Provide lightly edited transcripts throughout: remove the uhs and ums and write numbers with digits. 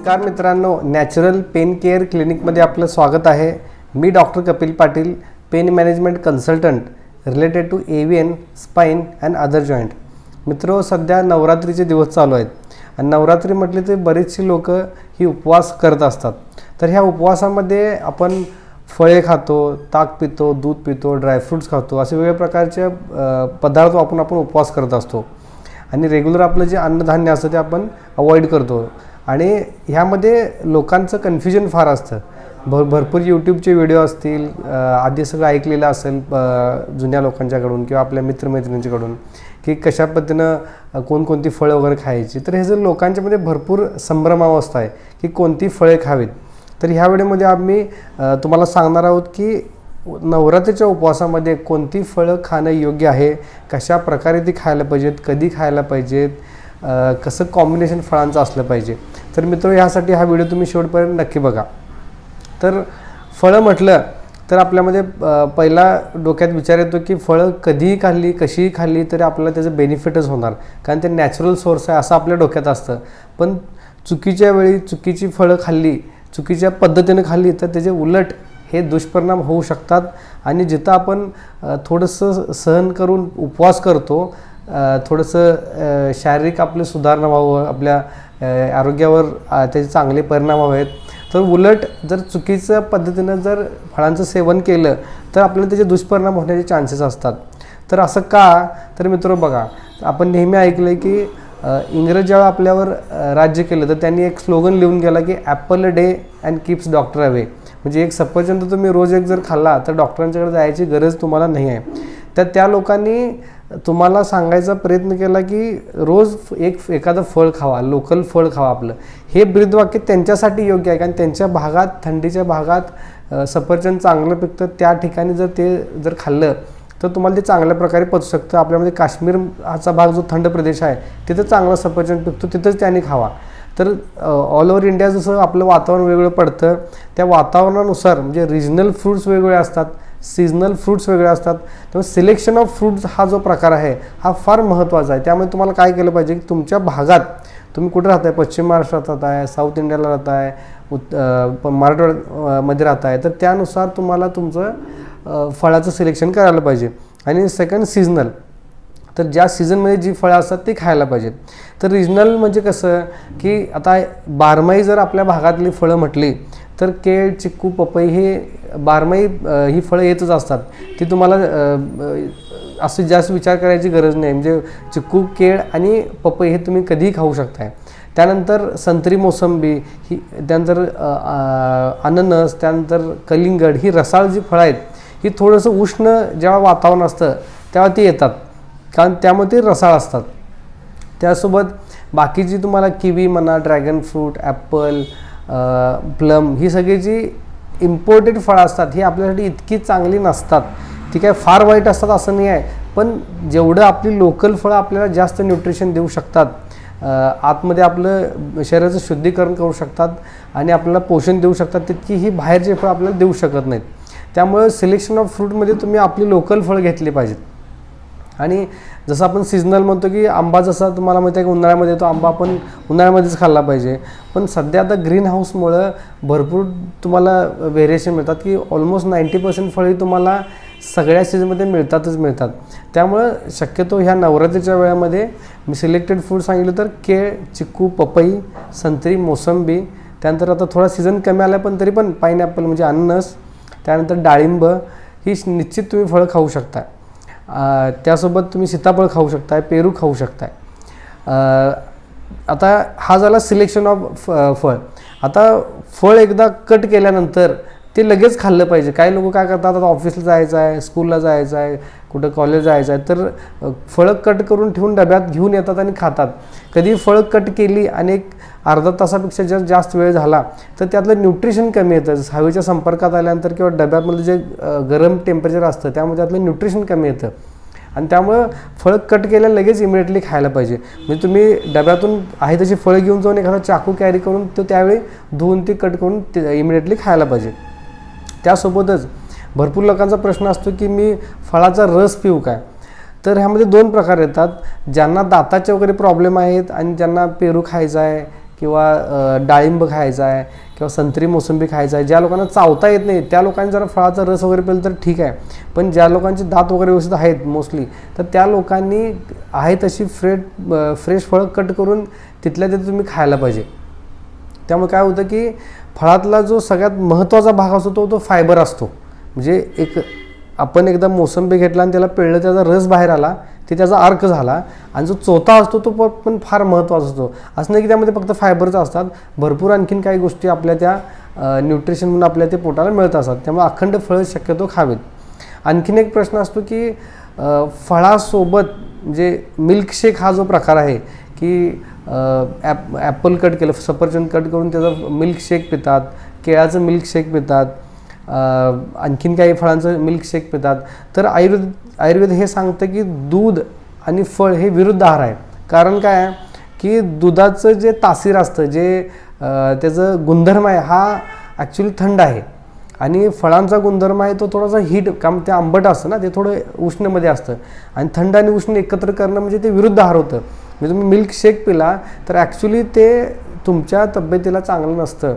नमस्कार मित्रांनो, natural pen care क्लिनिकमध्ये आपलं स्वागत आहे. मी doctor Kapil Patil, pain management consultant related to AVN, spine and other joint. मित्रो, सध्या नवरात्रीचे दिवस चालू आहेत आणि नवरात्री म्हटले तर बरेचसे लोक ही उपवास करत असतात. तर ह्या उपवासामध्ये आपण फळे खातो, ताक पितो, दूध पितो, ड्रायफ्रूट्स खातो, असे वेगवेगळ्या प्रकारचे पदार्थ आपण उपवास करत असतो आणि रेग्युलर आपलं जे अन्नधान्य असतं ते आपण अवॉइड करतो. आणि ह्यामध्ये लोकांचं कन्फ्युजन फार असतं. भरपूर यूट्यूबचे व्हिडिओ असतील, आधी सगळं ऐकलेलं असेल जुन्या लोकांच्याकडून किंवा आपल्या मित्रमैत्रिणींच्याकडून की कशा पद्धतीनं कोणकोणती फळं वगैरे खायची. तर हे जर लोकांच्यामध्ये भरपूर संभ्रमावस्था आहे की कोणती फळे खावीत. तर ह्या व्हिडिओमध्ये आम्ही तुम्हाला सांगणार आहोत की नवरात्रीच्या उपवासामध्ये कोणती फळं खाणं योग्य आहे, कशा प्रकारे ती खायला पाहिजेत, कधी खायला पाहिजेत, कसं कॉम्बिनेशन फळांचं असलं पाहिजे. तर मित्र, ह्यासाठी हा व्हिडिओ तुम्ही शेवटपर्यंत नक्की बघा. तर फळं म्हटलं तर आपल्यामध्ये पहिला डोक्यात विचार येतो की फळं कधीही खाल्ली, कशीही खाल्ली तरी आपल्याला त्याचं बेनिफिटच होणार, कारण ते नॅचरल सोर्स आहे असं आपल्या डोक्यात असतं. पण चुकीच्या वेळी चुकीची फळं खाल्ली, चुकीच्या पद्धतीनं खाल्ली तर त्याचे उलट हे दुष्परिणाम होऊ शकतात. आणि जिथं आपण थोडंसं सहन करून उपवास करतो, थोडंसं शारीरिक आपले सुधारणा व्हावं, आपल्या आरोग्यावर त्याचे चांगले परिणाम हवेत, तर उलट जर चुकीच्या पद्धतीनं जर फळांचं सेवन केलं तर आपल्याला त्याचे दुष्परिणाम होण्याचे चान्सेस असतात. तर असं का? तर मित्र बघा, आपण नेहमी ऐकलं आहे की इंग्रज जेव्हा आपल्यावर राज्य केलं तर त्यांनी एक स्लोगन लिहून गेला की apple a day and keeps doctor away. म्हणजे एक सफरचंद तुम्ही रोज एक जर खाल्ला तर डॉक्टरांच्याकडे जायची गरज तुम्हाला नाही आहे. तर त्या लोकांनी तुम्हाला सांगायचा प्रयत्न केला की रोज एखादं फळ खावा, लोकल फळ खावा आपलं. हे ब्रीदवाक्य त्यांच्यासाठी योग्य आहे, कारण त्यांच्या भागात, थंडीच्या भागात सफरचंद चांगलं पिकतं. त्या ठिकाणी जर खाल्लं तर तुम्हाला ते चांगल्या प्रकारे पचू शकतं. आपल्यामध्ये काश्मीर हाचा भाग जो थंड प्रदेश आहे तिथं चांगलं सफरचंद पिकतो, तिथंच त्याने खावा. तर ऑल ओव्हर इंडिया जसं आपलं वातावरण वेगळं पडतं, त्या वातावरणानुसार म्हणजे रिजनल फ्रूट्स वेगवेगळे असतात, सीजनल फ्रूट्स वेगळे असतात. त्यामुळे सिलेक्शन ऑफ फ्रूट्स हा जो प्रकार आहे हा फार महत्त्वाचा आहे. त्यामुळे तुम्हाला काय केलं पाहिजे की तुमच्या भागात तुम्ही कुठे राहताय, पश्चिम महाराष्ट्रात राहताय, साऊथ इंडियाला राहताय, मराठवाड्यामध्ये राहताय, तर त्यानुसार तुम्हाला तुमचं फळाचं सिलेक्शन करायला पाहिजे. आणि सेकंड सीजनल, तर ज्या सीझनमध्ये जी फळं असतात ती खायला पाहिजेत. तर रिजनल म्हणजे कसं की आता बारमाही जर आपल्या भागातली फळं म्हटली तर केळ, चिक्कू, पपई हे बारमाही ही फळं येतच असतात. ती तुम्हाला असं जास्त विचार करायची गरज नाही. म्हणजे चिक्कू, केळ आणि पपई हे तुम्ही कधीही खाऊ शकताय. त्यानंतर संत्री, मोसंबी ही, त्यानंतर अननस, त्यानंतर कलिंगड ही रसाळ जी फळं आहेत ही थोडंसं उष्ण जेव्हा वातावरण असतं तेव्हा ती येतात, कारण त्यामुळे ते रसाळ असतात. त्यासोबत बाकीची तुम्हाला किवी म्हणा, ड्रॅगन फ्रूट, ॲपल, प्लम ही सगळी जी इम्पोर्टेड फळं असतात ही आपल्यासाठी इतकी चांगली नसतात. ती काय फार वाईट असतात असं नाही आहे, पण जेवढं आपली लोकल फळं आपल्याला जास्त न्यूट्रिशन देऊ शकतात, आतमध्ये आपलं शरीराचं शुद्धीकरण करू शकतात आणि आपल्याला पोषण देऊ शकतात, तितकी ही बाहेरची फळं आपल्याला देऊ शकत नाहीत. त्यामुळे सिलेक्शन ऑफ फ्रूटमध्ये तुम्ही आपली लोकल फळं घेतली पाहिजेत. आणि जसं आपण सीजनल म्हणतो की आंबा, जसा तुम्हाला माहिती आहे की उन्हाळ्यामध्ये तो आंबा आपण उन्हाळ्यामध्येच खाल्ला पाहिजे. पण सध्या आता ग्रीन हाऊसमुळं भरपूर तुम्हाला व्हेरिएशन मिळतात की ऑलमोस्ट 90% फळी तुम्हाला सगळ्या सीझनमध्ये मिळतात. त्यामुळं शक्यतो ह्या नवरात्रीच्या वेळामध्ये मी सिलेक्टेड फूड सांगितलं तर केळ, चिक्कू, पपई, संत्री, मोसंबी, त्यानंतर आता थोडा सीझन कमी आला पण तरी पण पाईनॲपल म्हणजे अननस, त्यानंतर डाळिंब ही निश्चित तुम्ही फळं खाऊ शकता. त्यासोबत तुम्ही सीताफळ खाऊ शकताय, पेरू खाऊ शकताय. आता हा झाला सिलेक्शन ऑफ फळ. आता फळ एकदा कट केल्यानंतर ते लगेच खाल्लं पाहिजे. काही लोक काय करतात, आता ऑफिसला जायचं आहे, स्कूलला जायचं आहे, कुठं कॉलेज जायचं आहे, तर फळं कट करून ठेवून डब्यात घेऊन येतात आणि खातात. कधी फळं कट केली आणि एक अर्धा तासापेक्षा जास्त वेळ झाला तर त्यातलं न्यूट्रिशन कमी येतं. हवेच्या संपर्कात आल्यानंतर किंवा डब्यामधलं जे गरम टेम्परेचर असतं त्यामुळे त्यातलं न्यूट्रिशन कमी येतं आणि त्यामुळं फळं कट केल्या लगेच इमिडिएटली खायला पाहिजे. म्हणजे तुम्ही डब्यातून आहे तशी फळं घेऊन जाऊन एखादा चाकू कॅरी करून तो त्यावेळी धुवून ती कट करून इमिडिएटली खायला पाहिजे. त्यासोबतच भरपूर लोकांचा प्रश्न असतो की मी फळाचा रस पिऊ काय. तर ह्यामध्ये दोन प्रकार येतात. ज्यांना दाताचे वगैरे प्रॉब्लेम आहेत आणि ज्यांना पेरू खायचा आहे किंवा डाळिंब खायचा आहे किंवा संत्री मोसंबी खायचा आहे. ज्या लोकांना चावता येत नाही त्या लोकांनी जरा फळाचा रस वगैरे पिलं तर ठीक आहे, पण ज्या लोकांचे दात वगैरे व्यवस्थित आहेत मोस्टली, तर त्या लोकांनी आहे तशी फ्रेश फळं कट करून तिथल्या तिथे तुम्ही खायला पाहिजे. त्यामुळे काय होतं की फळातला जो सगळ्यात महत्त्वाचा भाग असतो तो फायबर असतो. म्हणजे आपण एकदा मोसंबी घेतला आणि त्याला पिळलं, त्याचा रस बाहेर आला, ते त्याचा अर्क झाला. आणि जो चोथा असतो तो पण फार महत्त्वाचा असतो. असं नाही की त्यामध्ये फक्त फायबरच असतात, भरपूर आणखीन काही गोष्टी आपल्या त्या न्यूट्रिशन म्हणून आपल्या ते पोटाला मिळत असतात. त्यामुळे अखंड फळं शक्यतो खावेत. आणखीन एक प्रश्न असतो की फळासोबत म्हणजे मिल्कशेक हा जो प्रकार आहे की ॲपल कट केलं, सफरचंद कट करून त्याचा मिल्कशेक पितात, केळाचं मिल्कशेक पितात, आणखीन काही फळांचं मिल्कशेक पितात. तर आयुर्वेद हे सांगतं की दूध आणि फळ हे विरुद्ध आहार आहे. कारण काय आहे की दुधाचं जे तासीर असतं, जे त्याचं गुणधर्म आहे हा ॲक्च्युली थंड आहे, आणि फळांचा गुणधर्म आहे तो थोडासा हीट, काम ते आंबट असतं ना, ते थोडं उष्णमध्ये असतं. आणि थंड आणि उष्ण एकत्र करणं म्हणजे ते विरुद्ध आहार होतं. म्हणजे तुम्ही मिल्कशेक पिला तर ॲक्च्युली ते तुमच्या तब्येतीला चांगलं नसतं.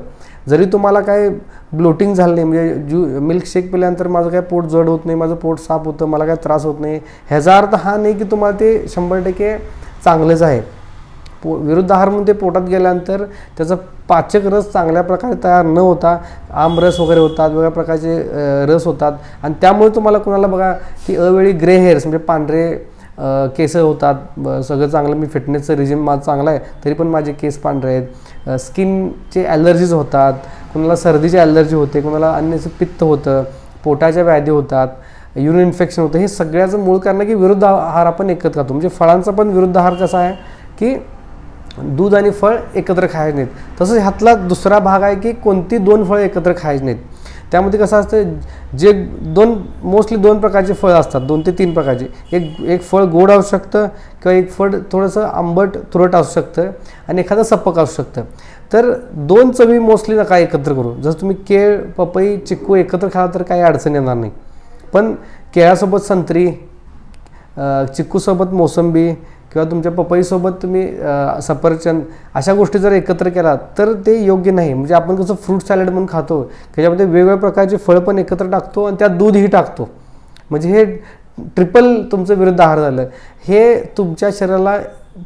जरी तुम्हाला काय ब्लोटिंग झालं नाही, म्हणजे मिल्कशेक पिल्यानंतर माझं काय पोट जड होत नाही, माझं पोट साफ होतं, मला काय त्रास होत नाही, ह्याचा अर्थ हा नाही की तुम्हाला ते 100% चांगलंच आहे. विरुद्ध आहार म्हणून ते पोटात गेल्यानंतर त्याचा पाचक रस चांगल्या प्रकारे तयार न होता आमरस वगैरे होतात, वेगळ्या प्रकारचे रस होतात. आणि त्यामुळे तुम्हाला कुणाला बघा की अवेळी ग्रे हेअर्स म्हणजे पांढरे केस होतात. सगळं चांगलं, मी फिटनेसचं रिजिम माझं चांगलं आहे तरी पण माझे केस पांढरे आहेत. स्किनचे ॲलर्जीज होतात, कुणाला सर्दीची ॲलर्जी होते, कुणाला अन्याचं पित्त होतं, पोटाच्या व्याधी होतात, युरिन इन्फेक्शन होतं. हे सगळ्याचं मूळ कारण की विरुद्ध आहार आपण एकत्र खातो. म्हणजे फळांचा पण विरुद्ध आहार कसा आहे की दूध आणि फळ एकत्र खायचे नाहीत. तसंच ह्यातला दुसरा भाग आहे की कोणती 2 फळं एकत्र खायची नाहीत. त्यामध्ये कसं असतं, जे मोस्टली 2 प्रकारचे फळं असतात, 2 ते 3 प्रकारचे. एक फळ गोड असू शकतं किंवा एक फळ थोडंसं आंबट तुरट असू शकतं आणि एखादं सपक असू शकतं. तर 2 चवी मोस्टली नका एकत्र करू. जसं तुम्ही केळ, पपई, चिक्कू एकत्र खाला तर काही अडचण येणार नाही, पण केळासोबत संत्री, चिक्कूसोबत मोसंबी किंवा तुमच्या पपईसोबत तुम्ही सफरचंद अशा गोष्टी जर एकत्र केला तर ते योग्य नाही. म्हणजे आपण कसं फ्रूट सॅलड म्हणून खातो, त्याच्यामध्ये वेगवेगळ्या प्रकारचे फळं पण एकत्र टाकतो आणि त्यात दूधही टाकतो. म्हणजे हे ट्रिपल तुमचं विरुद्ध आहार झालं. हे तुमच्या शरीराला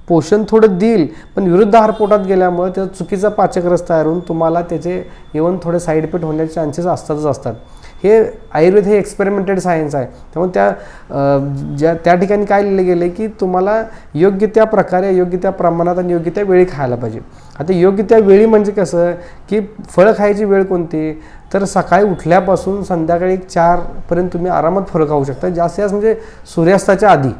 पोषण थोडं देईल, पण विरुद्ध आहार पोटात गेल्यामुळे त्याचा चुकीचा पाचक रस तयार होऊन तुम्हाला त्याचे इव्हन थोडे साईड इफेक्ट होण्याचे चान्सेस असतात. हे आयुर्वेद हे एक्सपेरिमेंटेड सायन्स आहे. त्यामुळे त्या ठिकाणी काय लिहिलं गेलं की तुम्हाला योग्य त्या प्रकारे, योग्य त्या प्रमाणात आणि योग्य त्या वेळी खायला पाहिजे. आता योग्य त्या वेळी म्हणजे कसं की फळं खायची वेळ कोणती, तर सकाळी उठल्यापासून संध्याकाळी 4पर्यंत तुम्ही आरामात फळं खाऊ शकता. जास्तीत जास्त म्हणजे सूर्यास्ताच्या आधी.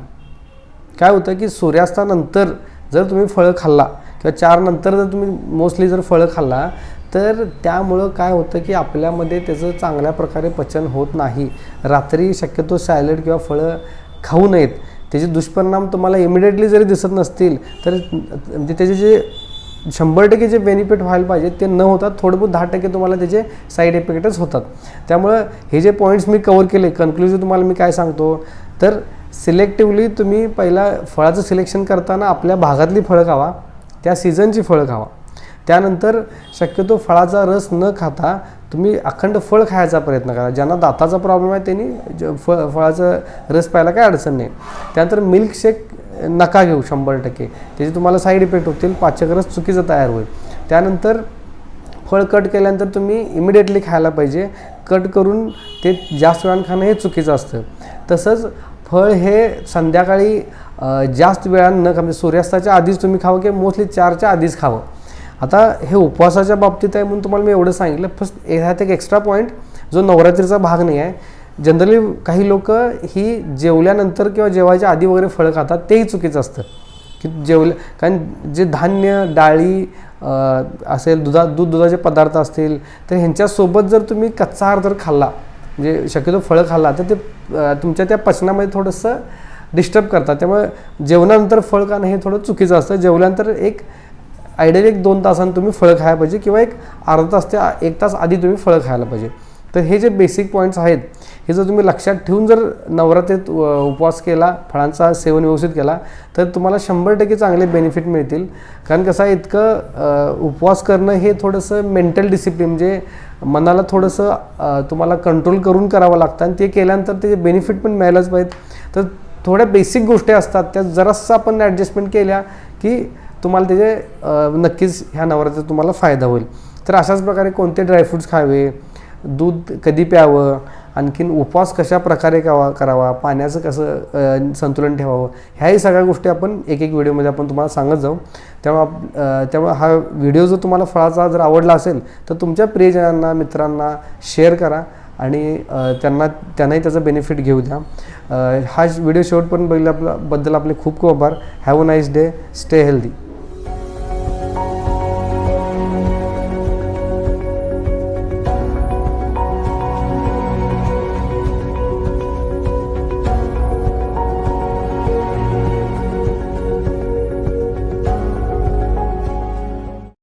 काय होतं की सूर्यास्तानंतर जर तुम्ही फळं खाल्ला किंवा 4 नंतर जर तुम्ही मोस्टली जर फळं खाल्ला तर त्यामुळं काय होतं की आपल्यामध्ये त्याचं चांगल्या प्रकारे पचन होत नाही. रात्री शक्यतो सॅलड किंवा फळं खाऊ नयेत. त्याचे दुष्परिणाम तुम्हाला इमिडिएटली जरी दिसत नसतील तर म्हणजे त्याचे जे 100% जे बेनिफिट व्हायला पाहिजे ते न होतात, थोडं बहुत 10% तुम्हाला त्याचे साईड इफेक्टच होतात. त्यामुळं हे जे पॉईंट्स मी कवर केले, कन्क्लुजिव्ह तुम्हाला मी काय सांगतो, तर सिलेक्टिव्हली तुम्ही पहिला फळाचं सिलेक्शन करताना आपल्या भागातली फळं खावा, त्या सीझनची फळं खावा. त्यानंतर शक्यतो फळाचा रस न खाता तुम्ही अखंड फळ खायचा प्रयत्न करा. ज्यांना दाताचा प्रॉब्लेम आहे त्यांनी फळाचा रस प्यायला काय अडचण नाही. त्यानंतर मिल्कशेक नका घेऊ 100%, त्याचे तुम्हाला साईड इफेक्ट होतील, पाचक रस चुकीचा तयार होईल. त्यानंतर फळ कट केल्यानंतर तुम्ही इमिडिएटली खायला पाहिजे. कट करून ते जास्त वेळानं खाणं हे चुकीचं असतं. तसंच फळ हे संध्याकाळी जास्त वेळानं न खा, म्हणजे सूर्यास्ताच्या आधीच तुम्ही खावं किंवा मोस्टली 4च्या आधीच खावं. आता हे उपवासाच्या बाबतीत आहे म्हणून तुम्हाला मी एवढं सांगितलं. फर्स्ट ह्यात एक एक्स्ट्रा पॉईंट जो नवरात्रीचा भाग नाही आहे. जनरली काही लोक ही जेवल्यानंतर किंवा जेवायच्या आधी वगैरे फळं खातात, तेही चुकीचं असतं. की कारण जे धान्य, डाळी असेल, दुधाचे पदार्थ असतील तर ह्यांच्यासोबत जर तुम्ही कच्चा आहार जर खाल्ला, म्हणजे शक्यतो फळं खाल्ला, तर ते तुमच्या त्या पचनामध्ये थोडंसं डिस्टर्ब करतात. त्यामुळे जेवणानंतर फळ खाणं हे थोडं चुकीचं असतं. जेवल्यानंतर आयडियली 1-2 तासांनी तुम्ही फळं खायला पाहिजे किंवा एक अर्धा तास ते 1 तास आधी तुम्ही फळं खायला पाहिजे. तर हे जे बेसिक पॉईंट्स आहेत हे जर तुम्ही लक्षात ठेवून जर नवरात्रीत उपवास केला, फळांचा सेवन व्यवस्थित केला तर तुम्हाला 100% चांगले बेनिफिट मिळतील. कारण कसं आहे, इतकं उपवास करणं हे थोडंसं मेंटल डिसिप्लिन, म्हणजे मनाला थोडंसं तुम्हाला कंट्रोल करून करावं लागतं आणि ते केल्यानंतर त्याचे बेनिफिट पण मिळायलाच पाहिजेत. तर थोड्या बेसिक गोष्टी असतात त्या जरासं आपण ॲडजस्टमेंट केल्या की तुम्हाला त्याचे नक्कीच ह्या नवरात्रीत तुम्हाला फायदा होईल. तर अशाच प्रकारे कोणते ड्रायफ्रूट्स खावे, दूध कधी प्यावं, आणखीन उपवास कशा प्रकारे करावा, पाण्याचं कसं संतुलन ठेवावं, ह्याही सगळ्या गोष्टी आपण एक एक व्हिडिओमध्ये आपण तुम्हाला सांगत जाऊ. त्यामुळे हा व्हिडिओ जर तुम्हाला फळाचा जर आवडला असेल तर तुमच्या प्रियजनांना, मित्रांना शेअर करा आणि त्यांनाही त्याचं बेनिफिट घेऊ द्या. हा व्हिडिओ शेवटपर्यंत बघितल्याबद्दल आपले खूप खूप आभार. Have a nice day. Stay healthy.